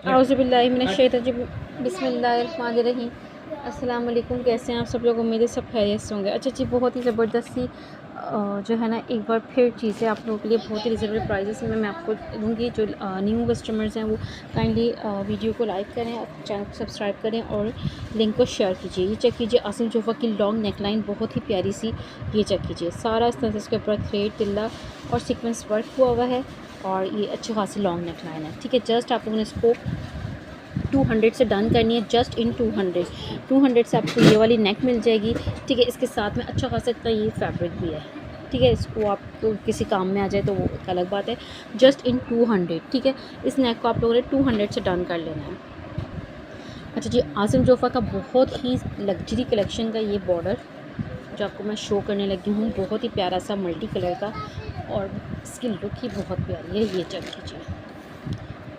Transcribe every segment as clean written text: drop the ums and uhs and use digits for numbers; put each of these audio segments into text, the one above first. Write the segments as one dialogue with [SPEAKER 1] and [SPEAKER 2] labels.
[SPEAKER 1] औज़ुबिल्लाहि मिनश्शैतानिर बिस्मिल्लाहिर्रहमानिर्रहीम। अस्सलाम वालेकुम, कैसे हैं आप सब लोग? उम्मीद है सब खैरियत से होंगे। अच्छा जी, बहुत ही ज़बरदस्त सी जो है ना एक बार फिर चीज़ें आप लोगों के लिए बहुत ही रिजनेबल प्राइसेस में मैं आपको दूँगी। जो न्यू कस्टमर्स हैं वो काइंडली वीडियो को लाइक करें, चैनल को सब्सक्राइब करें और लिंक को शेयर कीजिए। ये चेक कीजिए, आसिम जोफ़ा की लॉन्ग नेकलाइन बहुत ही प्यारी सी। ये चेक कीजिए, सारा इस तरह से इसके ऊपर थ्रेड, तिल्ला और सीक्वेंस वर्क हुआ हुआ है और ये अच्छी खासी लॉन्ग नेकलाइन है। ठीक है, जस्ट आप लोगों ने इसको 200 से डन करनी है। जस्ट इन 200 से आपको ये वाली नेक मिल जाएगी। ठीक है, इसके साथ में अच्छा खासा इतना ये फैब्रिक भी है। ठीक है, इसको आपको किसी काम में आ जाए तो वो एक अलग बात है। जस्ट इन 200। ठीक है, इस नेक को आप लोगों ने 200 से डन कर लेना है। अच्छा जी, आसिम जोफ़ा का बहुत ही लग्जरी कलेक्शन का ये बॉर्डर जो आपको मैं शो करने लगी हूँ, बहुत ही प्यारा सा मल्टी कलर का और इसकी लुक ही बहुत प्यारी है। ये चेक कीजिए।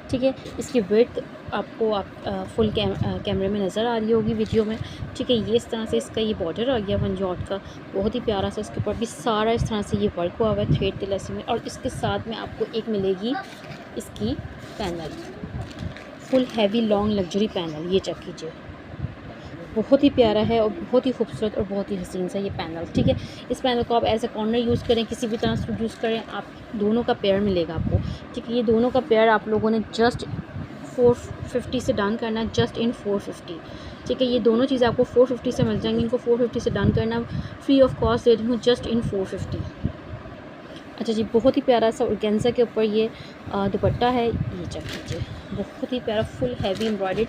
[SPEAKER 1] ठीक है, इसकी विड्थ आपको फुल कैमरे में नज़र आ रही होगी वीडियो में। ठीक है, ये इस तरह से इसका ये बॉर्डर आ गया पंजौट का, बहुत ही प्यारा सा। इसके ऊपर भी सारा इस तरह से ये वर्क हुआ हुआ है थ्रेड तिलस्मी में। और इसके साथ में आपको एक मिलेगी इसकी panel, full heavy long luxury panel. ये चेक कीजिए, बहुत ही प्यारा है और बहुत ही खूबसूरत और बहुत ही हसीन सा ये पैनल। ठीक है, इस पैनल को आप एज ए कॉर्नर यूज़ करें, किसी भी तरह से यूज़ करें, आप दोनों का पेयर मिलेगा आपको। ठीक है, ये दोनों का पेयर आप लोगों ने जस्ट 450 से डन करना है। जस्ट इन 450। ठीक है, ये दोनों चीज़ें आपको 450 से मिल जाएंगी। इनको 450 से डन करना, फ्री ऑफ कॉस्ट दे रही हूँ, जस्ट इन 450। अच्छा जी, बहुत ही प्यारा सा ऑर्गेन्जा के ऊपर ये दुपट्टा है। ये चेक कीजिए, बहुत ही प्यारा फुल हैवी एम्ब्रॉयडर्ड,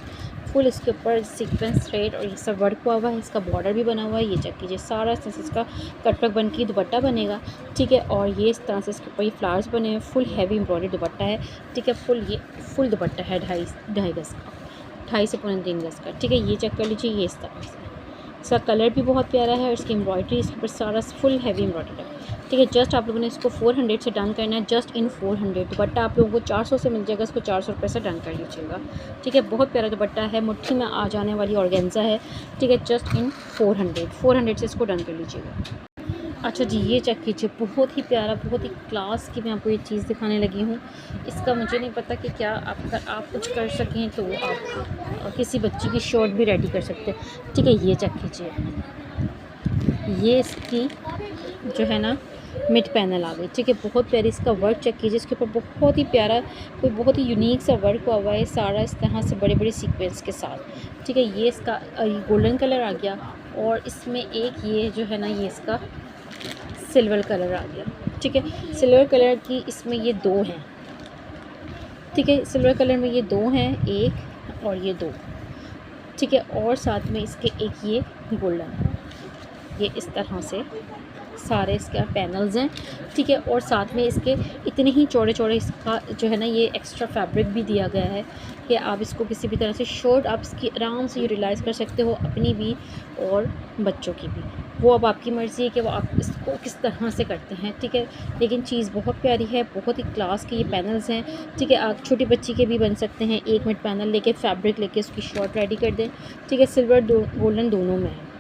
[SPEAKER 1] फुल इसके ऊपर सीक्वेंस थ्रेड और ये सब वर्क हुआ हुआ है। इसका बॉर्डर भी बना हुआ है। ये चेक कीजिए, सारा इस तरह से इसका कटवर्क बन के दुपट्टा बनेगा। ठीक है, और ये इस तरह से इसके ऊपर ये फ्लावर्स बने हैं। फुल हैवी एम्ब्रॉयडर्ड दुपट्टा है। ठीक है, ये फुल दुपट्टा है 2.5 गज़ का, 2.5 से 3 गज़ का। ठीक है, ये चेक कर लीजिए, ये इस तरह से इसका कलर भी बहुत प्यारा है और इसकी एम्ब्रॉयडरी इसके ऊपर सारा फुल हैवी एम्ब्रॉयडरी है। ठीक है, जस्ट आप लोगों ने इसको 400 से डन करना है। जस्ट इन 400। दुपट्टा आप लोगों को 400 से मिल जाएगा, इसको 400 रुपये से डन कर लीजिएगा। ठीक है, बहुत प्यारा दुपट्टा है, मुट्ठी में आ जाने वाली ऑर्गेन्जा है। ठीक है, जस्ट इन 400 से इसको डन कर लीजिएगा। अच्छा जी, ये चेक कीजिए, बहुत ही प्यारा, बहुत ही क्लास की मैं आपको ये चीज़ दिखाने लगी हूँ। इसका मुझे नहीं पता कि क्या अगर आप कुछ कर सकें तो आप किसी बच्ची की शर्ट भी रेडी कर सकते हैं। ठीक है, ये चेक कीजिए, ये इसकी जो है ना मिड पैनल आ गई। ठीक है, बहुत प्यारी इसका वर्क चेक कीजिए, इसके ऊपर बहुत ही प्यारा कोई बहुत ही यूनिक सा वर्क हुआ हुआ है, सारा इस तरह से बड़े बड़े सीक्वेंस के साथ। ठीक है, ये इसका गोल्डन कलर आ गया और इसमें एक ये जो है ना ये इसका सिल्वर कलर आ गया। ठीक है, सिल्वर कलर की इसमें ये दो हैं। ठीक है, सिल्वर कलर में ये दो हैं, एक और ये दो। ठीक है, और साथ में इसके एक ये गोल्डन है। ये इस तरह से सारे इसके पैनल्स हैं। ठीक है, और साथ में इसके इतने ही चौड़े चौड़े इसका जो है ना ये एक्स्ट्रा फैब्रिक भी दिया गया है कि आप इसको किसी भी तरह से शॉर्ट आप इसकी आराम से यूटिलाइज़ कर सकते हो, अपनी भी और बच्चों की भी। वो अब आपकी मर्ज़ी है कि वो आप इसको किस तरह से करते हैं। ठीक है, लेकिन चीज़ बहुत प्यारी है, बहुत ही क्लास के ये पैनल्स हैं। ठीक है, आप छोटी बच्ची के भी बन सकते हैं। 1 मीटर पैनल लेके फैब्रिक लेके उसकी शॉर्ट रेडी कर दें। ठीक है, सिल्वर गोल्डन दोनों में है।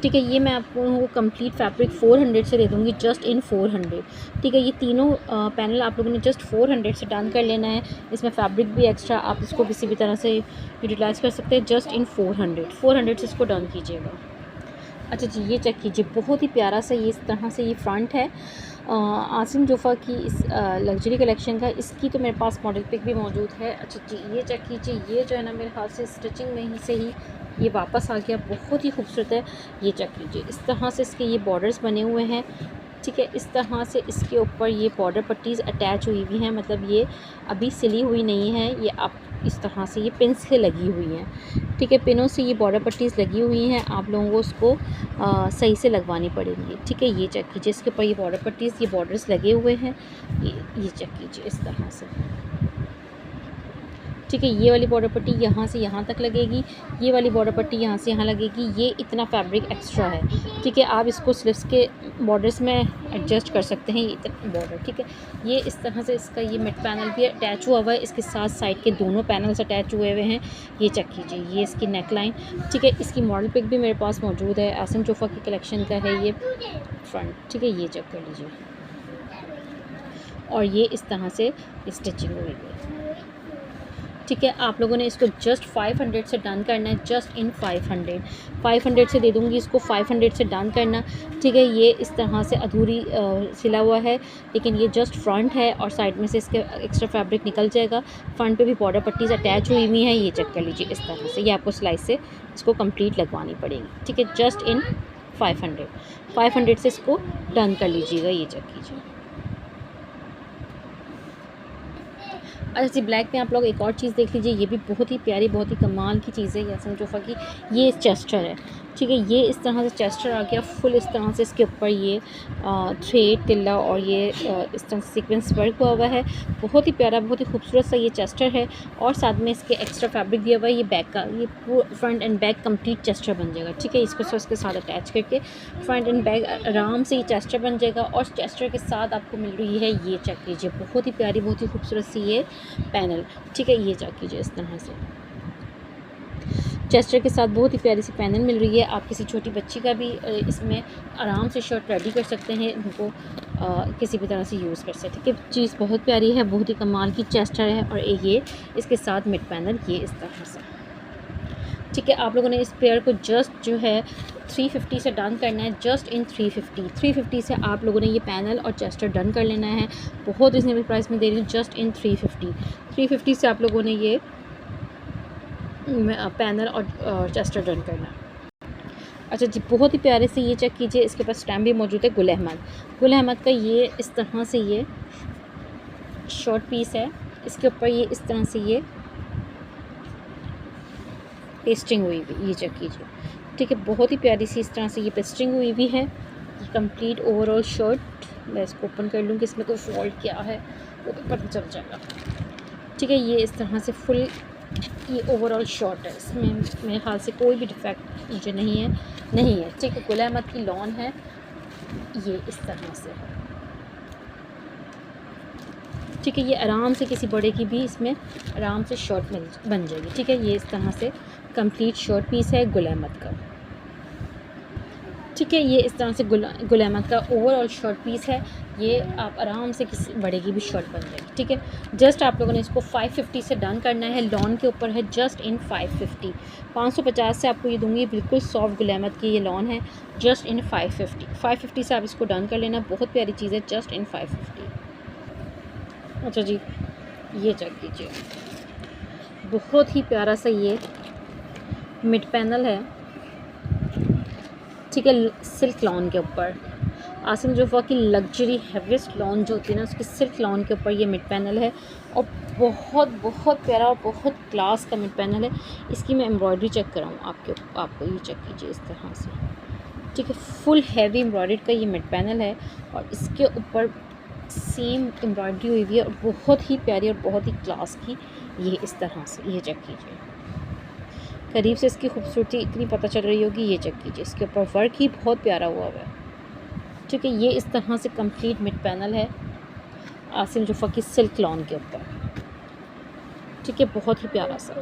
[SPEAKER 1] ठीक है, ये मैं आपको कंप्लीट फैब्रिक 400 से दे दूँगी, जस्ट इन 400। ठीक है, ये तीनों पैनल आप लोगों ने जस्ट 400 से डन कर लेना है। इसमें फैब्रिक भी एक्स्ट्रा, आप इसको किसी भी तरह से यूटिलाइज़ कर सकते हैं। जस्ट इन 400 से इसको डन कीजिएगा। अच्छा जी, ये चेक कीजिए, बहुत ही प्यारा सा ये इस तरह से ये फ्रंट है आसिम जोफ़ा की इस लग्जरी कलेक्शन का। इसकी तो मेरे पास मॉडल पिक भी मौजूद है। अच्छा जी, ये चेक कीजिए, ये जो है ना मेरे हाथ से स्टिचिंग में ही से ही ये वापस आ गया, बहुत ही खूबसूरत है। ये चेक कीजिए, इस तरह से इसके ये बॉर्डर्स बने हुए हैं। ठीक है, इस तरह से इसके ऊपर ये बॉर्डर पट्टीज़ अटैच हुई हुई हैं, मतलब ये अभी सिली हुई नहीं है, ये आप इस तरह से ये पिन से लगी हुई हैं। ठीक है, पिनों से ये बॉर्डर पट्टीज़ लगी हुई हैं, आप लोगों को उसको सही से लगवानी पड़ेंगी। ठीक है, ये चेक कीजिए, इसके ऊपर ये बॉर्डर पट्टीज़ ये बॉर्डर्स लगे हुए हैं। ये चेक कीजिए इस तरह से। ठीक है, ये वाली बॉर्डर पट्टी यहाँ से यहाँ तक लगेगी, ये वाली बॉर्डर पट्टी यहाँ से यहाँ लगेगी। ये इतना फैब्रिक एक्स्ट्रा है। ठीक है, आप इसको स्लीव्स के बॉर्डर्स में एडजस्ट कर सकते हैं, ये इतना बॉर्डर। ठीक है, ये इस तरह से इसका ये मिड पैनल भी अटैच हुआ हुआ है, इसके साथ साइड के दोनों पैनल्स अटैच हुए हुए हैं। ये चेक कीजिए, ये इसकी नेक लाइन। ठीक है, इसकी मॉडल पिक भी मेरे पास मौजूद है, आसिम जोफ़ा की कलेक्शन का है ये फ्रंट। ठीक है, ये चेक कर लीजिए, और ये इस तरह से स्टिचिंग हुई है। ठीक है, आप लोगों ने इसको जस्ट 500 से डन करना है, जस्ट इन 500 से दे दूँगी इसको, 500 से डन करना। ठीक है, ये इस तरह से अधूरी सिला हुआ है, लेकिन ये जस्ट फ्रंट है और साइड में से इसके एक्स्ट्रा फैब्रिक निकल जाएगा। फ्रंट पे भी बॉर्डर पट्टीज अटैच हुई हुई हैं, ये चेक कर लीजिए इस तरह से। ये आपको सिलाई से इसको कंप्लीट लगवानी पड़ेगी। ठीक है, जस्ट इन 500 से इसको डन कर लीजिएगा, ये चेक कीजिए। अच्छा जी, ब्लैक में आप लोग एक और चीज़ देख लीजिए, ये भी बहुत ही प्यारी, बहुत ही कमाल की चीज़ है यासम जोफ़ा की। ये चेस्टर है, ठीक है, ये इस तरह से चेस्टर आ गया फुल, इस तरह से इसके ऊपर ये थ्रेड तिल्ला और ये इस तरह से सीक्वेंस वर्क हुआ है। बहुत ही प्यारा, बहुत ही खूबसूरत सा ये चेस्टर है और साथ में इसके एक्स्ट्रा फैब्रिक दिया हुआ है। ये बैक का, ये front end back complete Chester बन जाएगा। ठीक है, इसको इसके साथ अटैच करके फ्रंट एंड बैक आराम से ये चेस्टर बन जाएगा और चेस्टर के साथ आपको मिल रही है, ये चेक कीजिए, बहुत ही प्यारी, बहुत ही खूबसूरत सी ये पैनल। ठीक है, ये चेक कीजिए इस तरह से चेस्टर के साथ बहुत ही प्यारी सी पैनल मिल रही है। आप किसी छोटी बच्ची का भी इसमें आराम से शर्ट रेडी कर सकते हैं, उनको किसी भी तरह से यूज़ कर सकते हैं। ठीक है, चीज़ बहुत प्यारी है, बहुत ही कमाल की चेस्टर है और ये इसके साथ मिड पैनल ये इस तरह से। ठीक है, आप लोगों ने इस पेयर को जस्ट जो है 350 से डन करना है, जस्ट इन 350 से आप लोगों ने ये पैनल और चेस्टर डन कर लेना है। बहुत रिजनेबल प्राइस में दे रही हूँ, जस्ट इन 350 से आप लोगों ने ये पैनल और चेस्टर डन करना। अच्छा जी, बहुत ही प्यारे से ये चेक कीजिए, इसके पास स्टैम्प भी मौजूद है गुल अहमद का। ये इस तरह से ये शॉर्ट पीस है, इसके ऊपर ये इस तरह से ये पेस्टिंग हुई हुई, ये चेक कीजिए। ठीक है, बहुत ही प्यारी सी इस तरह से ये पेस्टिंग हुई हुई है। कंप्लीट ओवरऑल शर्ट, मैं इसको ओपन कर लूँ कि इसमें कोई फॉल्ट क्या है वो तो पता चल जाएगा। ठीक है, ये इस तरह से फुल ये ओवरऑल शॉर्ट है, इसमें मेरे ख्याल से कोई भी डिफेक्ट मुझे नहीं है। ठीक है, गुल अहमद की लॉन है, ये इस तरह से है। ठीक है, ये आराम से किसी बड़े की भी इसमें आराम से शर्ट बन जाएगी। ठीक है, ये इस तरह से कंप्लीट शर्ट पीस है गुल अहमद का। ठीक है, ये इस तरह से गुल अहमद का ओवरऑल शर्ट पीस है, ये आप आराम से किसी बड़े की भी शर्ट बन जाएगी। ठीक है, जस्ट आप लोगों ने इसको 550 से डन करना है, लॉन के ऊपर है, जस्ट इन 550 से आपको ये दूंगी, बिल्कुल सॉफ्ट गुल अहमद की ये लॉन है, जस्ट इन 550 से आप इसको डन कर लेना। बहुत प्यारी चीज़ है, जस्ट इन 550। अच्छा जी, ये चेक कीजिए, बहुत ही प्यारा सा ये मिड पैनल है। ठीक है, सिल्क लॉन के ऊपर आसिम जोफ़ा की लग्जरी हैवीएस्ट लॉन जो होती है ना, उसकी सिल्क लॉन के ऊपर ये मिड पैनल है और बहुत प्यारा और बहुत क्लास का मिड पैनल है। इसकी मैं एम्ब्रॉयडरी चेक कराऊँ आपको ये चेक कीजिए इस तरह से। ठीक है, फुल हैवी एम्ब्रॉयडरी का ये मिड पैनल है और इसके ऊपर सेम एम्ब्रॉयडरी हुई हुई है और बहुत ही प्यारी और बहुत ही क्लास की ये इस तरह से। ये चेक कीजिए, करीब से इसकी खूबसूरती इतनी पता चल रही होगी, ये चेक कीजिए, इसके ऊपर वर्क ही बहुत प्यारा हुआ है। ठीक है, ये इस तरह से कंप्लीट मिड पैनल है आसिम जोफ़ा की सिल्क लॉन के ऊपर। ठीक है, बहुत ही प्यारा सा।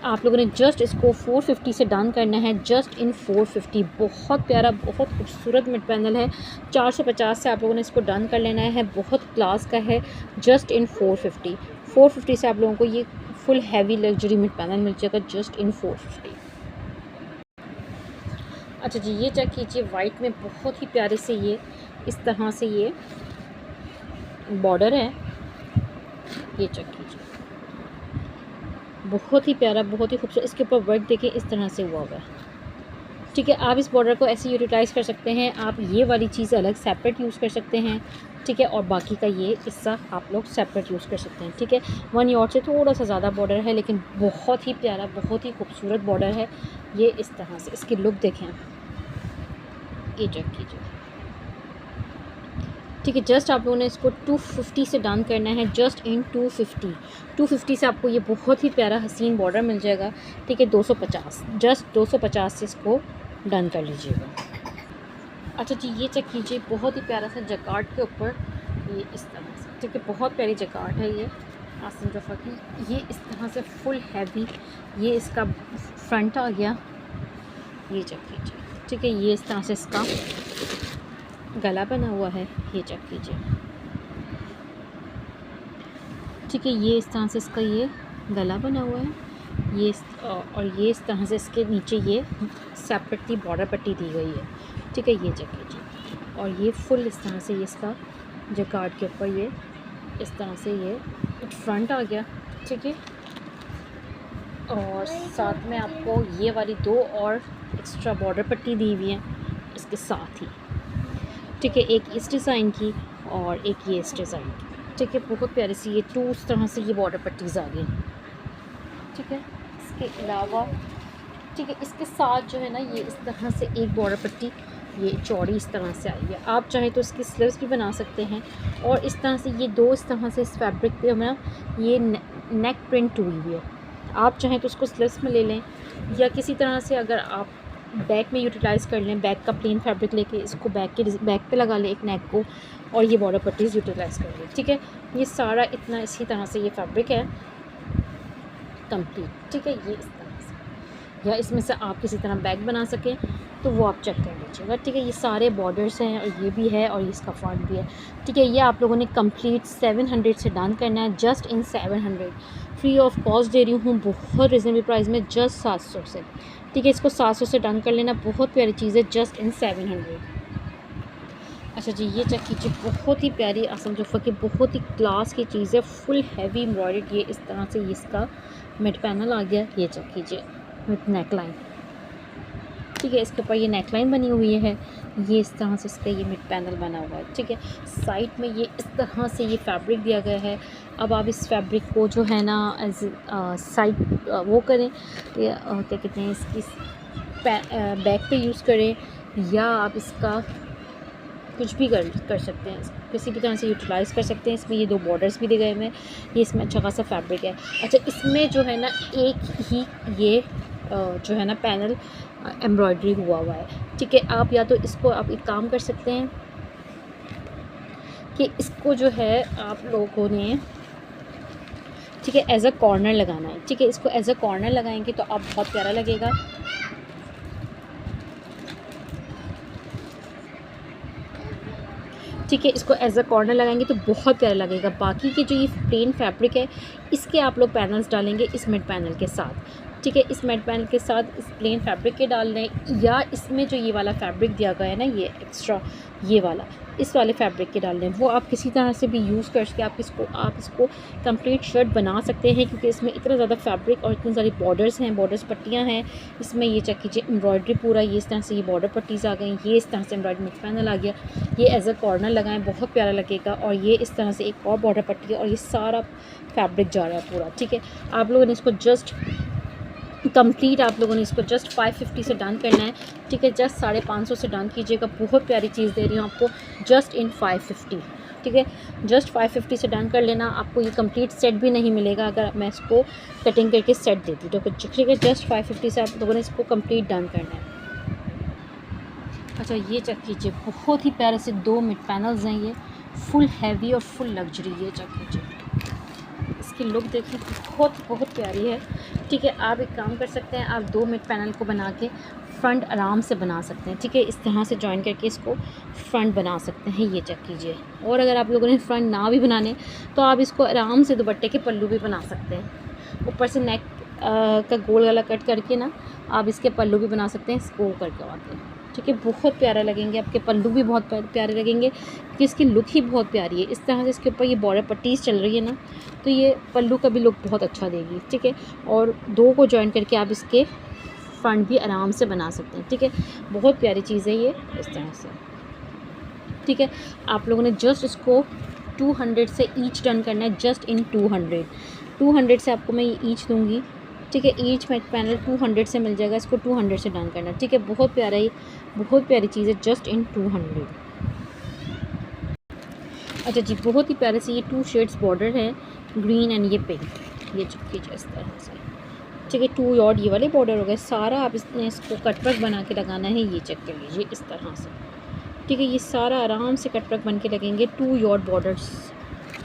[SPEAKER 1] आप लोगों ने जस्ट इसको 450 से डन करना है, जस्ट इन 450। बहुत प्यारा, बहुत खूबसूरत मिड पैनल है, 450 से आप लोगों ने इसको डन कर लेना है। बहुत क्लास का है, जस्ट इन 450 से आप लोगों को ये full heavy luxury mid panel मिल जाएगा, जस्ट इन 450। अच्छा जी, ये चेक कीजिए, वाइट में बहुत ही प्यारे से ये इस तरह से ये बॉर्डर है, ये चेक कीजिए, बहुत ही प्यारा, बहुत ही खूबसूरत। इसके ऊपर वर्क देखिए इस तरह से हुआ है। ठीक है, आप इस बॉर्डर को ऐसे यूटिलाइज़ कर सकते हैं, आप ये वाली चीज़ अलग सेपरेट यूज़ कर सकते हैं। ठीक है, और बाकी का ये हिस्सा आप लोग सेपरेट यूज़ कर सकते हैं। ठीक है, 1 यार्ड से थोड़ा सा ज़्यादा बॉर्डर है, लेकिन बहुत ही प्यारा, बहुत ही खूबसूरत बॉर्डर है ये इस तरह से। इसकी लुक देखें, ये चेक कीजिए। ठीक है, जस्ट आप लोगों ने इसको 250 से डन करना है, जस्ट इन 250 से आपको ये बहुत ही प्यारा हसीन बॉर्डर मिल जाएगा। ठीक है, 250, जस्ट 250 से इसको डन कर लीजिएगा। अच्छा जी, ये चेक कीजिए, बहुत ही प्यारा सा जकार्ड के ऊपर ये इस तरह से। ठीक है, बहुत प्यारी जकार्ड है ये आसिम जोफ़ा की, ये इस तरह से फुल हैवी, ये इसका फ्रंट आ गया, ये चेक कीजिए। ठीक है, ये इस तरह से इसका गला बना हुआ है, ये चेक कीजिए। ठीक है, ये इस तरह से इसका ये गला बना हुआ है, और ये इस तरह से इसके नीचे ये सेपरेटली बॉर्डर पट्टी दी गई है। ठीक है, ये चेक कीजिए, और ये फुल इस तरह से ये इसका जैकार्ड के ऊपर ये इस तरह से ये फ्रंट आ गया। ठीक है, और साथ में आपको ये वाली 2 और एक्स्ट्रा बॉर्डर पट्टी दी हुई है इसके साथ ही। ठीक है, एक इस डिज़ाइन की और एक ये इस डिज़ाइन की। ठीक है, बहुत प्यारी सी ये 2 इस तरह से ये बॉर्डर पट्टीज़ आ गई। ठीक है, इसके अलावा ठीक है, इसके साथ जो है ना ये इस तरह से एक बॉर्डर पट्टी ये चौड़ी इस तरह से आई है। आप चाहें तो इसकी स्लीव्स भी बना सकते हैं, और इस तरह से ये 2 इस तरह से इस फैब्रिक पे हमें ये नेक प्रिंट हुई हुई है। आप चाहें तो उसको स्लीव्स में ले लें, या किसी तरह से अगर आप बैक में यूटिलाइज़ कर लें, बैक का प्लेन फैब्रिक लेके इसको बैक पे लगा लें एक नेक को, और ये बॉर्डर पट्टीज़ यूटिलाइज़ कर लें। ठीक है, ये सारा इतना इसी तरह से ये फैब्रिक है कंप्लीट। ठीक है, ये इस तरह से, या इसमें से आप किसी तरह बैग बना सकें तो वो आप चेक कर लीजिएगा। ठीक है, ये सारे बॉर्डर्स हैं, और ये भी है, और ये इसका फ्रंट भी है। ठीक है, ये आप लोगों ने कंप्लीट 700 से डन करना है, just in 700, free of cost दे रही हूँ, बहुत रिजनेबल प्राइस में, जस्ट 700 से। ठीक है, इसको 700 से डन कर लेना, बहुत प्यारी चीज़ है, जस्ट इन 700। अच्छा जी, ये चेक कीजिए, बहुत ही प्यारी आसम जोफ़ा की बहुत ही क्लास की चीज़ है, फुल हैवी एम्ब्रॉयडर्ड। ये इस तरह से इसका मिड पैनल आ गया, ये चेक कीजिए विथ नेक लाइन। ठीक है, इसके ऊपर ये नेक लाइन बनी हुई है, ये इस तरह से इसका ये मिड पैनल बना हुआ है। ठीक है, साइड में ये इस तरह से ये फैब्रिक दिया गया है। अब आप इस फैब्रिक को जो है ना एज साइड वो करें, क्या कहते हैं, इसकी बैक पे यूज़ करें, या आप इसका कुछ भी कर सकते हैं, किसी भी तरह से यूटिलाइज़ कर सकते हैं। इसमें ये 2 बॉर्डर्स भी दिए गए हैं, ये इसमें अच्छा खासा फैब्रिक है। अच्छा, इसमें जो है ना एक ही ये जो है ना पैनल एम्ब्रॉयडरी हुआ है। ठीक है, आप या तो इसको आप एक काम कर सकते हैं कि इसको जो है आप लोगों ने ठीक है एज अ कॉर्नर लगाना है। ठीक है, इसको एज अ कॉर्नर लगाएंगे तो आप बहुत प्यारा लगेगा। ठीक है, इसको एज अ कॉर्नर लगाएंगे तो बहुत प्यारा लगेगा। बाकी के जो ये प्लेन फैब्रिक है इसके आप लोग पैनल्स डालेंगे इस मिड पैनल के साथ। ठीक है, इस मिड पैनल के साथ इस प्लेन फैब्रिक के डाल लें, या इसमें जो ये वाला फैब्रिक दिया गया है ना ये एक्स्ट्रा ये वाला, इस वाले फैब्रिक के डाल लें, वो आप किसी तरह से भी यूज़ करके आप इसको कंप्लीट शर्ट बना सकते हैं, क्योंकि इसमें इतना ज़्यादा फैब्रिक और इतनी सारी बॉर्डर्स हैं, बॉर्डर्स पट्टियाँ हैं इसमें। ये चेक कीजिए एम्ब्रॉयडरी पूरा ये इस तरह से ये बॉर्डर पट्टीज़ आ गई, ये इस तरह से एम्ब्रॉयडरी मिड पैनल आ गया। ये एज अ कॉर्नर लगाएं, बहुत प्यारा लगेगा। और ये इस तरह से एक और बॉर्डर पट्टी है, और ये सारा फैब्रिक जा रहा है पूरा। ठीक है, आप लोगों ने इसको जस्ट कंप्लीट आप लोगों ने इसको जस्ट 550 से डन करना है। ठीक है, जस्ट 550 से डन कीजिएगा, बहुत प्यारी चीज़ दे रही हूँ आपको जस्ट इन 550। ठीक है, जस्ट 550 से डन कर लेना, आपको ये कंप्लीट सेट भी नहीं मिलेगा अगर मैं इसको कटिंग करके सेट देती तो। ठीक है, जस्ट 550 से आप लोगों ने इसको कंप्लीट डन करना है। अच्छा, ये चेक कीजिए, बहुत ही प्यारे से 2 मिड पैनल्स हैं, ये फुल हैवी और फुल लग्जरी। ये चेक कीजिए, इसकी लुक देखिए, बहुत प्यारी है। ठीक है, आप एक काम कर सकते हैं, आप 2 मिड पैनल को बना के फ्रंट आराम से बना सकते हैं। ठीक है, इस तरह से जॉइन करके इसको फ्रंट बना सकते हैं। ये चेक कीजिए, और अगर आप लोगों ने फ्रंट ना भी बनाने तो आप इसको आराम से दुपट्टे के पल्लू भी बना सकते हैं। ऊपर से नेक का गोल गला कट करके ना आप इसके पल्लू भी बना सकते हैं, इसको करके आते हैं। ठीक है, बहुत प्यारा लगेंगे, आपके पल्लू भी बहुत प्यारे लगेंगे, क्योंकि इसकी लुक ही बहुत प्यारी है। इस तरह से इसके ऊपर ये बॉर्डर पट्टीज़ चल रही है ना, तो ये पल्लू का भी लुक बहुत अच्छा देगी। ठीक है, और 2 को जॉइन करके आप इसके फ्रंट भी आराम से बना सकते हैं। ठीक है, बहुत प्यारी चीज़ है ये इस तरह से। ठीक है, आप लोगों ने जस्ट इसको 200 से ईच डन करना है, जस्ट इन 200 से आपको मैं ये ईच दूँगी। ठीक है, ईच में पैनल 200 से मिल जाएगा, इसको 200 से डन करना। ठीक है, बहुत प्यारा ही बहुत प्यारी चीज़ है, जस्ट इन 200। अच्छा जी, बहुत ही प्यारे से ये 2 शेड्स बॉर्डर है, ग्रीन एंड ये पिंक। ये चेक कीजिए इस तरह से। ठीक है, 2 यॉर्ड ये वाले बॉर्डर हो गए, सारा आप इसको कटवर्क बना के लगाना है। ये चेक कर लीजिए इस तरह से। ठीक है, ये सारा आराम से कटवर्क बन के लगेंगे, 2 यॉर्ड बॉर्डर्स।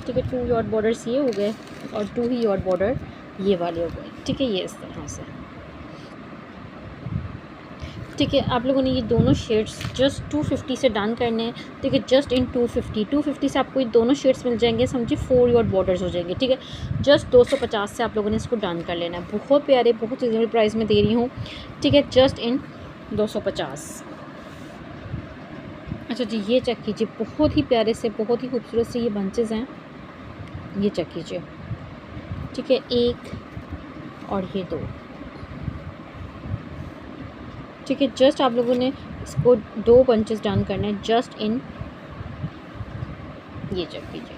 [SPEAKER 1] ठीक है, 2 यॉर्ड बॉर्डर्स ये हो गए, और 2 ही यॉर्ड बॉर्डर ये वाले हो गए। ठीक है, ये इस तरह से। ठीक है, आप लोगों ने ये दोनों शेड्स जस्ट 250 से डन करने हैं। ठीक है, जस्ट इन 250 से आपको ये दोनों शेड्स मिल जाएंगे, समझिए 4 यॉट बॉर्डर्स हो जाएंगे। ठीक है, जस्ट 250 से आप लोगों ने इसको डन कर लेना है। बहुत प्यारे, बहुत रिजनेबल प्राइस में दे रही हूँ। ठीक है, जस्ट इन 250। अच्छा जी, ये चेक कीजिए, बहुत ही प्यारे से, बहुत ही खूबसूरत से ये बंचेस हैं। ये चेक कीजिए। ठीक है, एक और ये दो। ठीक है, जस्ट आप लोगों ने इसको 2 बंचेस डन करना है, जस्ट इन, ये चेक कीजिए,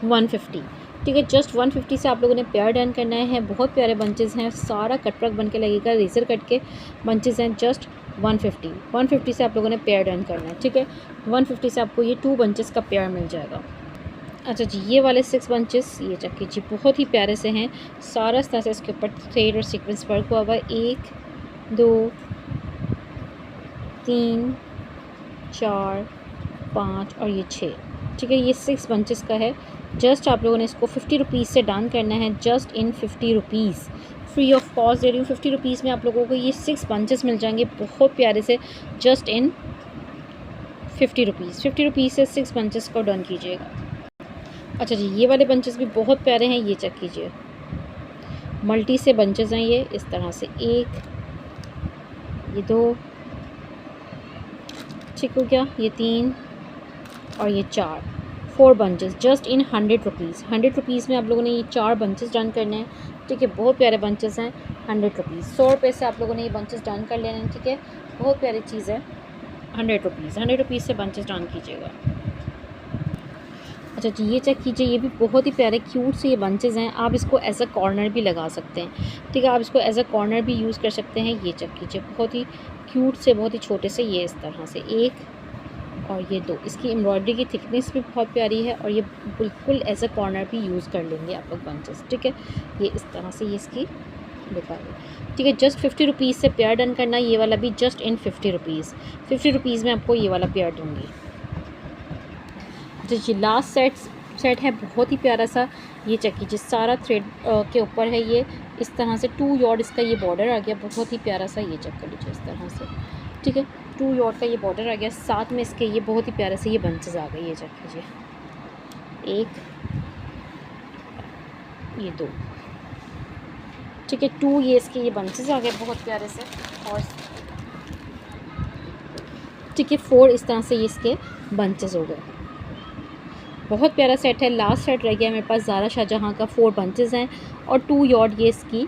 [SPEAKER 1] 150। ठीक है, जस्ट 150 से आप लोगों ने पेयर डन करना है। बहुत प्यारे बंचेस हैं, सारा कटवर्क बन के लगेगा, रेजर कट के बंचेस हैं। जस्ट 150 से आप लोगों ने पेयर डन करना है। ठीक है, 150 से आपको ये 2 बंचेस का पेयर मिल जाएगा। अच्छा जी, ये वाले 6 बंचेस ये चेक कीजिए, बहुत ही प्यारे से हैं। सारा इस तरह से इसके ऊपर थ्रेड और सीक्वेंस वर्क हुआ हुआ है। 1 2 3 4 5 और ये 6। ठीक है, ये 6 बंचेस का है। जस्ट आप लोगों ने इसको 50 रुपीज़ से डन करना है, just in 50 rupees, free of cost दे रही हूँ। 50 रुपीज़ में आप लोगों को ये 6 बंचेस मिल जाएंगे, बहुत प्यारे से, जस्ट इन 50 रुपीज़। 50 रुपीज़ से 6 बंचेस को डन कीजिएगा। अच्छा जी, ये वाले बंचेस भी बहुत प्यारे हैं, ये चेक कीजिए, मल्टी से बंचेस हैं ये इस तरह से। 1 ये 2, ठीक हो गया, ये 3 और ये 4 bunches, just in 100 rupees. 100 rupees में आप लोगों ने ये 4 बंचेस डन करने हैं। ठीक है, बहुत प्यारे बंचेस हैं, 100 रुपीज़। 100 रुपये से आप लोगों ने ये बंचेस डन कर लेना है। ठीक है, बहुत प्यारी चीज़ है, 100 रुपीज़। 100 रुपीज़ से बंचेस डन कीजिएगा। अच्छा जी, ये चेक कीजिए, ये भी बहुत ही प्यारे क्यूट से ये बंचेस हैं। आप इसको एज अ कॉर्नर भी लगा सकते हैं। ठीक है, आप इसको एज अ कॉर्नर भी यूज़ कर सकते हैं। ये चेक कीजिए, बहुत ही क्यूट से, बहुत ही छोटे से, ये इस तरह से। 1 और ये 2। इसकी एम्ब्रॉयडरी की थिकनेस भी बहुत प्यारी है और ये बिल्कुल एज अ कॉर्नर भी यूज़ कर लेंगे आप लोग बंचेस। ठीक है, ये इस तरह से ये इसकी लुक आ गई। ठीक है, जस्ट 50 रुपीज़ से पेयर डन करना। ये वाला भी जस्ट इन 50 रुपीज़। 50 रुपीज़ में आपको ये वाला पेयर दूँगी। अच्छा जी, लास्ट सेट है, बहुत ही प्यारा सा। ये चेक कीजिए, सारा थ्रेड के ऊपर है ये इस तरह से। 2 यॉर्ड इसका ये बॉर्डर आ गया, बहुत ही प्यारा सा। ये चेक कर लीजिए इस तरह से। ठीक है, 2 यॉर्ड का ये बॉर्डर आ गया, साथ में इसके ये बहुत ही प्यारे से ये बंचेस आ गए। ये चेक कीजिए, 1 ये 2। ठीक है, 2 ये इसके ये बंचेस आ गए, बहुत प्यारे से। और ठीक है, 4 इस तरह से ये इसके बंचेस हो गए। बहुत प्यारा सेट है। लास्ट सेट रह गया मेरे पास, ज़ारा शाहजहाँ का। 4 बंचेस हैं और 2 यॉर्ड ये इसकी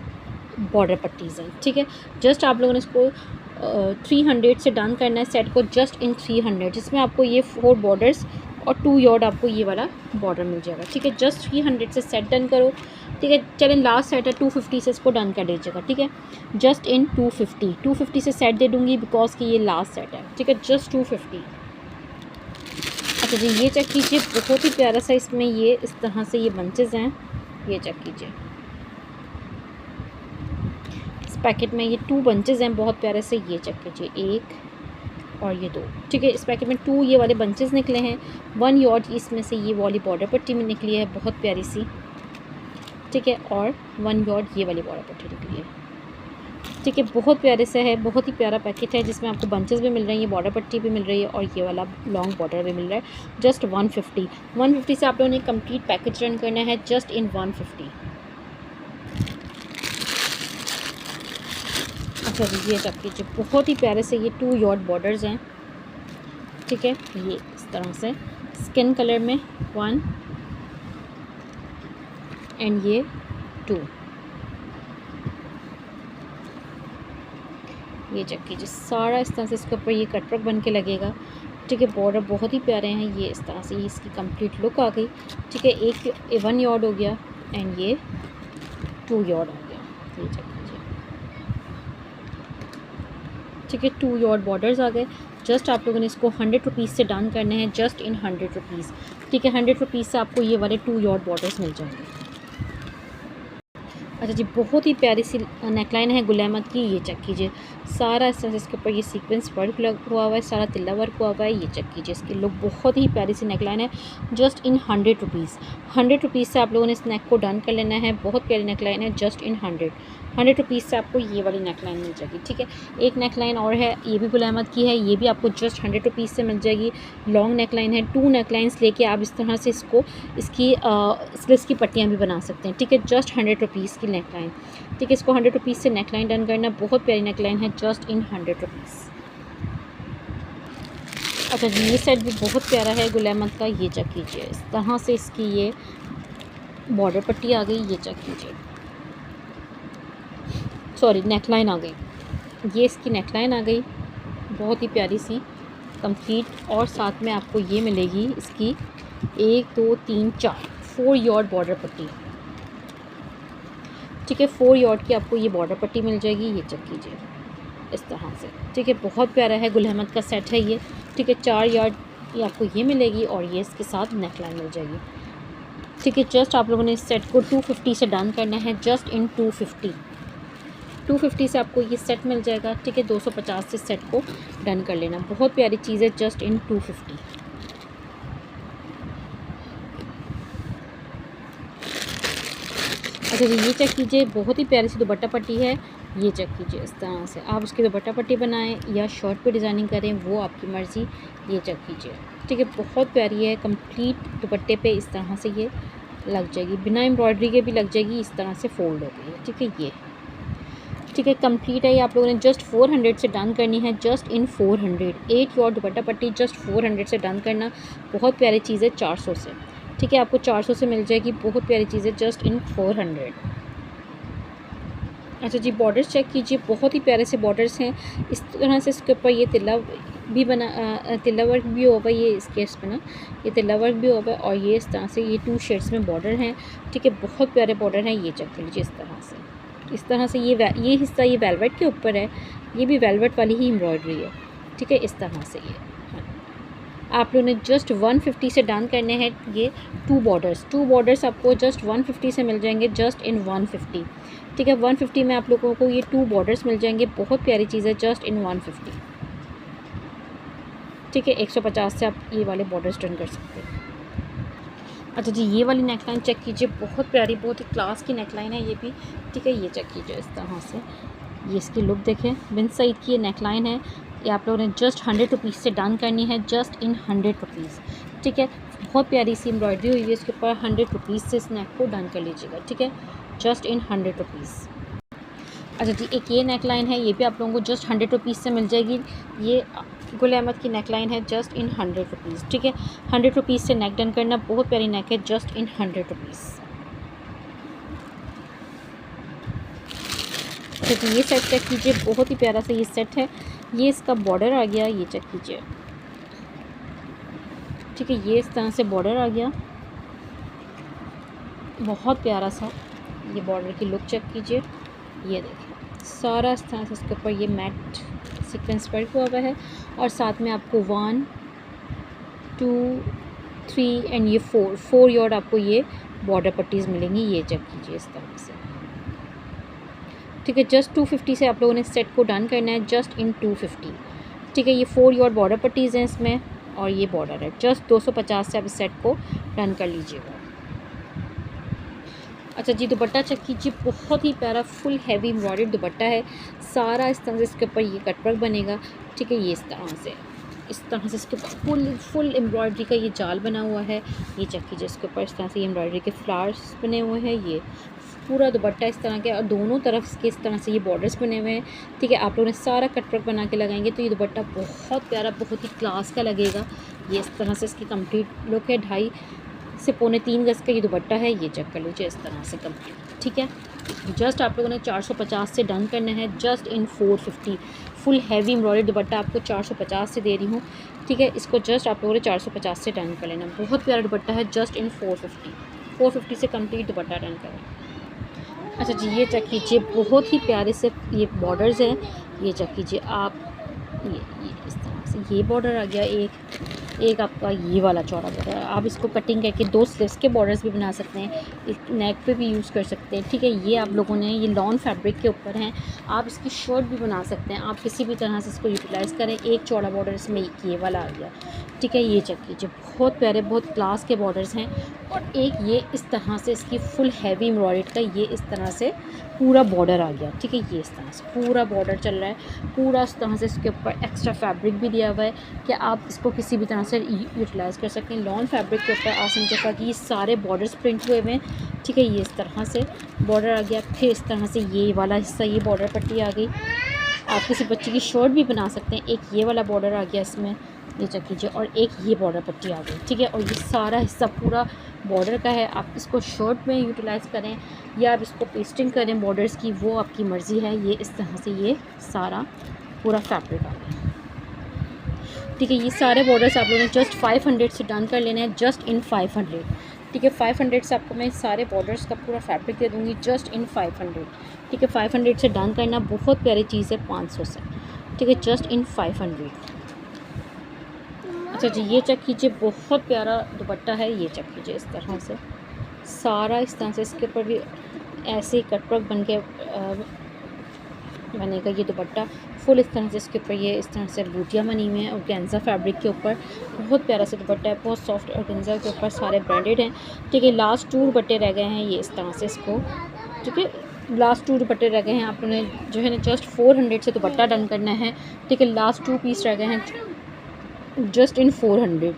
[SPEAKER 1] बॉर्डर पट्टीज़ हैं। ठीक है, जस्ट आप लोगों ने इसको 300 से डन करना है सेट को, जस्ट इन 300, जिसमें आपको ये 4 बॉर्डर्स और 2 यॉर्ड आपको ये वाला बॉर्डर मिल जाएगा। ठीक है, जस्ट 300 से सेट डन करो। ठीक है, चलें, लास्ट सेट है 250 से, इसको डन कर दीजिएगा। ठीक है, जस्ट इन 250 से सेट दे दूँगी बिकॉज कि ये लास्ट सेट है। ठीक है, जस्ट 250। अच्छा जी, ये चेक कीजिए, बहुत ही प्यारा सा इसमें ये इस तरह से ये बंचेस हैं। ये चेक कीजिए, इस पैकेट में ये 2 बंचेस हैं, बहुत प्यारे से। ये चेक कीजिए, 1 और ये 2। ठीक है, इस पैकेट में 2 ये वाले बंचेस निकले हैं। 1 यॉर्ड इसमें से ये वाली बॉर्डर पट्टी में निकली है, बहुत प्यारी सी। ठीक है, और 1 यॉर्ड ये वाली बॉर्डर पट्टी निकली है। ठीक है, बहुत प्यारे से है, बहुत ही प्यारा पैकेट है, जिसमें आपको बंचेस भी मिल रही हैं, ये बॉर्डर पट्टी भी मिल रही है और ये वाला लॉन्ग बॉर्डर भी मिल रहा है। जस्ट 150 से आप लोगों ने कंप्लीट पैकेज रन करना है, जस्ट इन 150। अच्छा जी, ये चेक कीजिए, बहुत ही प्यारे से ये 2 यॉर्ड बॉर्डर्स हैं। ठीक है, ये इस तरह से स्किन कलर में 1 एंड ये 2। ये चेक कीजिए, सारा इस तरह से इसके ऊपर ये कटवर्क बन के लगेगा। ठीक है, बॉर्डर बहुत ही प्यारे हैं, ये इस तरह से ये इसकी कंप्लीट लुक आ गई। ठीक है, 1 यॉर्ड हो गया एंड ये 2 यॉर्ड आ गया। ये चेक कीजिए, ठीक है, 2 यॉर्ड बॉर्डर्स आ गए। जस्ट आप लोगों ने इसको 100 रुपीज़ से डन करने हैं, जस्ट इन 100 रुपीज़। ठीक है, 100 रुपीज़ से आपको ये वाले 2 यॉर्ड बॉर्डर्स मिल जाएंगे। अच्छा जी, बहुत ही प्यारी सी नेकलाइन है गुल अहमद की। ये चेक कीजिए, सारा इस तरह से इसके ऊपर ये सीक्वेंस वर्क हुआ हुआ है, सारा तिल्ला वर्क हुआ हुआ है। ये चेक कीजिए, इसकी लुक बहुत ही प्यारी सी नेकलाइन है, जस्ट इन 100 रुपीज़। 100 रुपीज़ से आप लोगों ने इस नेक को डन कर लेना है। बहुत प्यारी नेकलाइन है, जस्ट इन 100 ₹100 से आपको ये वाली नेक लाइन मिल जाएगी। ठीक है, एक नेक लाइन और है, ये भी गुल अहमद की है, ये भी आपको जस्ट ₹100 से मिल जाएगी। लॉन्ग नेक लाइन है, 2 नेक लाइन्स लेके आप इस तरह से इसकी स्लीव्स की पट्टियाँ भी बना सकते हैं। ठीक है, जस्ट ₹100 की नेक लाइन। ठीक है, इसको ₹100 से नेक लाइन डन करना। बहुत प्यारी नेक लाइन है, जस्ट इन ₹100। अच्छा जी, ये सेट भी बहुत प्यारा है गुल अहमद का। ये चेक कीजिए, इस तरह से इसकी ये बॉर्डर पट्टी आ गई। ये चेक कीजिए, सॉरी नेक लाइन आ गई, ये इसकी नेक लाइन आ गई, बहुत ही प्यारी सी कंप्लीट। और साथ में आपको ये मिलेगी इसकी 1 2 3 4 यार्ड बॉर्डर पट्टी। ठीक है, 4 यार्ड की आपको ये बॉर्डर पट्टी मिल जाएगी। ये चेक कीजिए इस तरह से। ठीक है, बहुत प्यारा है, गुल अहमद का सेट है ये। ठीक है, 4 यार्ड ये आपको ये मिलेगी और ये इसके साथ नेक लाइन मिल जाएगी। ठीक है, जस्ट आप लोगों ने इस सेट को 250 से डन करना है, जस्ट इन 250 से आपको ये सेट मिल जाएगा। ठीक है, 250 से सेट को डन कर लेना। बहुत प्यारी चीज़ है, जस्ट इन 250। अच्छा जी, ये चेक कीजिए, बहुत ही प्यारी सी दुपट्टा पट्टी है। ये चेक कीजिए, इस तरह से आप उसकी दुपट्टा पट्टी बनाएं या शर्ट पे डिज़ाइनिंग करें, वो आपकी मर्ज़ी। ये चेक कीजिए, ठीक है, बहुत प्यारी है। कंप्लीट दुपट्टे पे इस तरह से ये लग जाएगी, बिना एम्ब्रॉयडरी के भी लग जाएगी, इस तरह से फोल्ड हो गई है। ठीक है, ये ठीक है, कंप्लीट है। ये आप लोगों ने जस्ट 400 से डन करनी है, जस्ट इन 400। 8 यार्ड दुपट्टा पट्टी जस्ट 400 से डन करना। बहुत प्यारी चीज़ है, 400 से। ठीक है, आपको 400 से मिल जाएगी, बहुत प्यारी चीज़ है, जस्ट इन 400। अच्छा जी, बॉर्डर्स चेक कीजिए, बहुत ही प्यारे से बॉर्डर्स हैं। इस तरह से इसके ऊपर ये तिल्ला भी बना, तिल्ला वर्क भी होगा, ये इसके इस पर ना ये तिल्ला वर्क भी होगा, और ये इस तरह से ये 2 शेड्स में बॉर्डर हैं। ठीक है, बहुत प्यारे बॉर्डर हैं। ये चेक कर लीजिए, इस तरह से ये हिस्सा ये वेलवेट के ऊपर है, ये भी वेलवेट वाली ही एम्ब्रॉयडरी है। ठीक है, इस तरह से ये आप लोगों ने जस्ट 150 से डन करने हैं। ये 2 बॉर्डर्स आपको जस्ट 150 से मिल जाएंगे, जस्ट इन 150। ठीक है, 150 में आप लोगों को ये 2 बॉर्डर्स मिल जाएंगे। बहुत प्यारी चीज़ है, जस्ट इन 150। ठीक है, 150 से आप ये वाले बॉर्डर्स डन कर सकते हैं। अच्छा जी, ये वाली नेकलाइन चेक कीजिए, बहुत प्यारी, बहुत ही क्लास की नेकलाइन है ये भी। ठीक है, ये चेक कीजिए, इस तरह से ये इसकी लुक देखें। बिन सईद की ये नेकलाइन है, ये आप लोगों ने जस्ट 100 रुपीज़ से डन करनी है, जस्ट इन 100 रुपीज़। ठीक है, बहुत प्यारी सी एम्ब्रॉयडरी हुई है इसके ऊपर। 100 रुपीज़ से इस नेक को डन कर लीजिएगा। ठीक है, जस्ट इन 100 रुपीज़। अच्छा जी, एक ये नेकलाइन है, ये भी आप लोगों को जस्ट 100 रुपीज़ से मिल जाएगी। ये गुल अहमद की नेकलाइन है, जस्ट इन 100 रुपीज़। ठीक है, 100 रुपीज़ से नेक डन करना। बहुत प्यारी नेक है, जस्ट इन 100 रुपीज़। अच्छा जी, ये सेट चेक कीजिए, बहुत ही प्यारा सा ये सेट है। ये इसका बॉर्डर आ गया, ये चेक कीजिए। ठीक है, ये इस तरह से बॉर्डर आ गया, बहुत प्यारा सा। ये बॉर्डर की लुक चेक कीजिए, ये देखिए सारा इस तरह से इसके ऊपर ये मैट सीक्वेंस वर्क हुआ हुआ है, और साथ में आपको 1 2 3 एंड ये 4 यार्ड आपको ये बॉर्डर पट्टीज़ मिलेंगी। ये चेक कीजिए, इस तरह से। ठीक है, जस्ट 250 से आप लोगों ने सेट को डन करना है, जस्ट इन 250। ठीक है, ये 4 यार्ड बॉर्डर पट्टीज़ हैं इसमें, और ये बॉर्डर है। जस्ट 250 से आप इस सेट को डन कर लीजिएगा। अच्छा जी, दुपट्टा चेक कीजिए, बहुत ही प्यारा फुल हैवी एम्ब्रॉयडर्ड दुपट्टा है। सारा इस तरह से इसके ऊपर ये कटवर्क बनेगा। ठीक है, ये इस तरह से इसके ऊपर फुल एम्ब्रॉयडरी का ये जाल बना हुआ है। ये चेक कीजिए, इसके ऊपर इस तरह से ये एम्ब्रॉयडरी के फ्लावर्स बने हुए हैं। ये पूरा दुपट्टा इस तरह के, और दोनों तरफ इसके इस तरह से ये बॉर्डर्स बने हुए हैं। ठीक है, आप लोगों ने सारा कटवर्क बना के लगाएंगे तो ये दुपट्टा बहुत प्यारा, बहुत ही क्लास का लगेगा। ये इस तरह से इसकी कंप्लीट लुक है। 2.5 से 3.25 गज का ये दुपट्टा है। ये चेक कर लीजिए, इस तरह से कंप्लीट। ठीक है, जस्ट आप लोगों ने 450 से डन करना है, जस्ट इन 450। फुल हैवी एम्ब्रॉयडर्ड दुपट्टा आपको 450 से दे रही हूँ। ठीक है, इसको जस्ट आप लोगों ने 450 से डन कर लेना। बहुत प्यारा दुपट्टा है, जस्ट इन 450 से कंप्लीट दुपट्टा डन करें। अच्छा जी, ये चेक कीजिए, बहुत ही प्यारे से ये बॉर्डर्स हैं। ये चेक कीजिए आप, ये इस तरह से ये बॉर्डर आ गया, एक आपका ये वाला चौड़ा बॉर्डर। आप इसको कटिंग करके 2 स्लीव्स के बॉर्डर्स भी बना सकते हैं, नेक पे भी यूज़ कर सकते हैं। ठीक है, ये आप लोगों ने ये लॉन फैब्रिक के ऊपर हैं, आप इसकी शर्ट भी बना सकते हैं। आप किसी भी तरह से इसको यूटिलाइज़ करें। एक चौड़ा बॉर्डर इसमें ये वाला आ गया। ठीक है, ये चेक कीजिए, बहुत प्यारे, बहुत क्लास के बॉर्डर्स हैं। और एक ये इस तरह से इसकी फुल हैवी एम्ब्रॉयडरी का ये इस तरह से पूरा बॉर्डर आ गया। ठीक है, ये इस तरह से पूरा बॉर्डर चल रहा है, पूरा इस तरह से इसके ऊपर एक्स्ट्रा फैब्रिक भी दिया हुआ है कि आप इसको किसी भी तरह से यूटिलाइज़ कर सकते हैं। लॉन फैब्रिक के ऊपर आसम जफा की सारे बॉर्डर्स प्रिंट हुए हुए हैं। ठीक है, ये इस तरह से बॉर्डर आ गया। फिर इस तरह से ये वाला हिस्सा, ये बॉर्डर पट्टी आ गई। आप किसी बच्चे की शर्ट भी बना सकते हैं। एक ये वाला बॉर्डर आ गया इसमें, ये चेक कीजिए, और एक ये बॉर्डर पट्टी आ गई। ठीक है, और ये सारा हिस्सा पूरा बॉर्डर का है। आप इसको शर्ट में यूटिलाइज़ करें या आप इसको पेस्टिंग करें बॉर्डर्स की, वो आपकी मर्ज़ी है। ये इस तरह से ये सारा पूरा फैब्रिक आ गया। ठीक है, ये सारे बॉर्डर्स आप लोगों ने जस्ट 500 से डन कर लेना है, जस्ट इन 500। ठीक है, 500 से आपको मैं सारे बॉर्डर्स का पूरा फैब्रिक दे दूँगी जस्ट इन 500। ठीक है, 500 से डन करना बहुत प्यारी चीज़ है 500 से। ठीक है, जस्ट इन 500। अच्छा जी, ये चेक कीजिए, बहुत प्यारा दुपट्टा है। ये चेक कीजिए, इस तरह से सारा इस तरह से इसके ऊपर भी ऐसे ही कटवर्क बन के बनेगा ये दुपट्टा फुल। इस तरह से इसके ऊपर ये इस तरह से बूटियाँ बनी हुई हैं और ऑर्गेन्जा फैब्रिक के ऊपर बहुत प्यारा सा दुपट्टा है, बहुत सॉफ्ट ऑर्गेन्जा के ऊपर सारे ब्रांडेड हैं। ठीक है, लास्ट 2 दुपट्टे रह गए हैं, ये इस तरह से इसको, ठीक है, लास्ट 2 दुपट्टे रह गए हैं। आपने जो है ना जस्ट 400 से दुपट्टा डन करना है। ठीक है, लास्ट 2 पीस रह गए हैं जस्ट इन 400।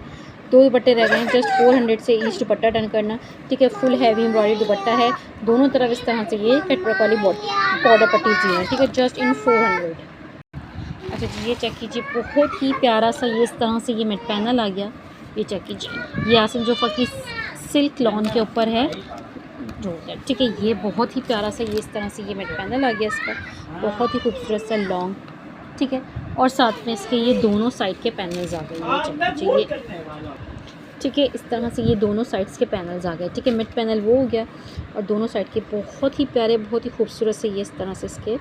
[SPEAKER 1] 2 दुपट्टे रह गए हैं, जस्ट 400 से ईच दुपट्टा डन करना। ठीक है, फुल हैवी एम्ब्रॉयडरी दुपट्टा है, दोनों तरफ इस तरह से ये कटवर्क वाली बॉर्डर पट्टी दी है। ठीक है, जस्ट इन 400। अच्छा जी, ये चेक कीजिए, बहुत ही प्यारा सा ये इस तरह से ये मेट पैनल आ गया। ये चेक कीजिए, ये आसिम जोफा की सिल्क लॉन के ऊपर है जो है। ठीक है, ये बहुत ही प्यारा सा ये इस तरह से ये मेट पैनल आ गया इसका, बहुत ही खूबसूरत सा लॉन्ग। ठीक है, और साथ में इसके ये दोनों साइड के पैनल्स आ गए। ये चेक कीजिए, ये ठीक है, इस तरह से ये दोनों साइड्स के पैनल्स आ गए। ठीक है, मिड पैनल वो हो गया और दोनों साइड के बहुत ही प्यारे, बहुत ही खूबसूरत से ये इस तरह से इसके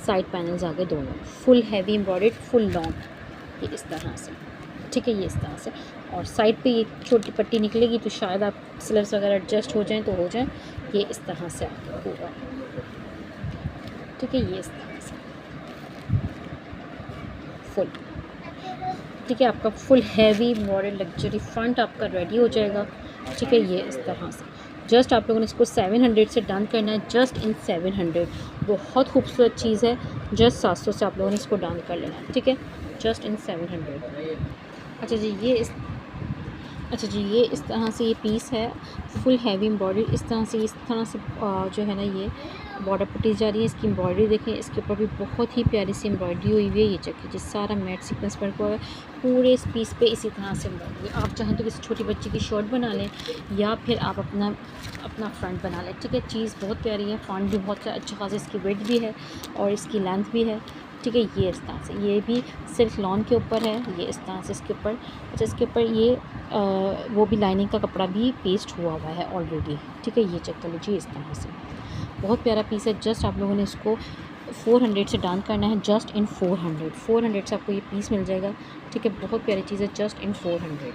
[SPEAKER 1] साइड पैनल्स आ गए दोनों, full heavy embroidered, full long, ये इस तरह से। ठीक है, ये इस तरह से, और साइड पे ये छोटी पट्टी निकलेगी तो शायद आप स्लीव्स वगैरह एडजस्ट हो जाएँ तो हो जाए। ये इस तरह से आ गया पूरा। ठीक है, ये इस तरह से फुल। ठीक है, आपका full heavy model luxury front आपका रेडी हो जाएगा। ठीक है, ये इस तरह से जस्ट आप लोगों ने इसको 700 से डन करना है, जस्ट इन 700। बहुत खूबसूरत चीज़ है, जस्ट 700 से आप लोगों ने इसको डन कर लेना है। ठीक है, जस्ट इन 700। अच्छा जी, ये इस तरह से ये पीस है, फुल हैवी एम्ब्रॉयडरी इस तरह से जो है ना ये बॉर्डर पट्टी जा रही है। इसकी एम्ब्रॉयडरी देखें, इसके ऊपर भी बहुत ही प्यारी सी एम्ब्रॉयडरी हुई हुई है। ये चेक कीजिए, सारा मैट सीक्वेंस वर्क हुआ है पूरे इस पीस पे इसी तरह से एम्ब्रॉयडरी। आप चाहें तो किसी छोटी बच्ची की शर्ट बना लें या फिर आप अपना फ्रंट बना लें। ठीक है, चीज़ बहुत प्यारी है, फ्रंट भी बहुत अच्छा खासा इसकी विड्थ भी है और इसकी लेंथ भी है। ठीक है, ये इस तरह से, ये भी सिल्क लॉन के ऊपर है, ये इस तरह से इसके ऊपर। अच्छा, इसके ऊपर ये वो भी लाइनिंग का कपड़ा भी पेस्ट हुआ है ऑलरेडी। ठीक है, ये चेक कर लीजिए, इस तरह से बहुत प्यारा पीस है। जस्ट आप लोगों ने इसको 400 से डन करना है, जस्ट इन 400 से आपको ये पीस मिल जाएगा। ठीक है, बहुत प्यारी चीज़ है, जस्ट इन 400।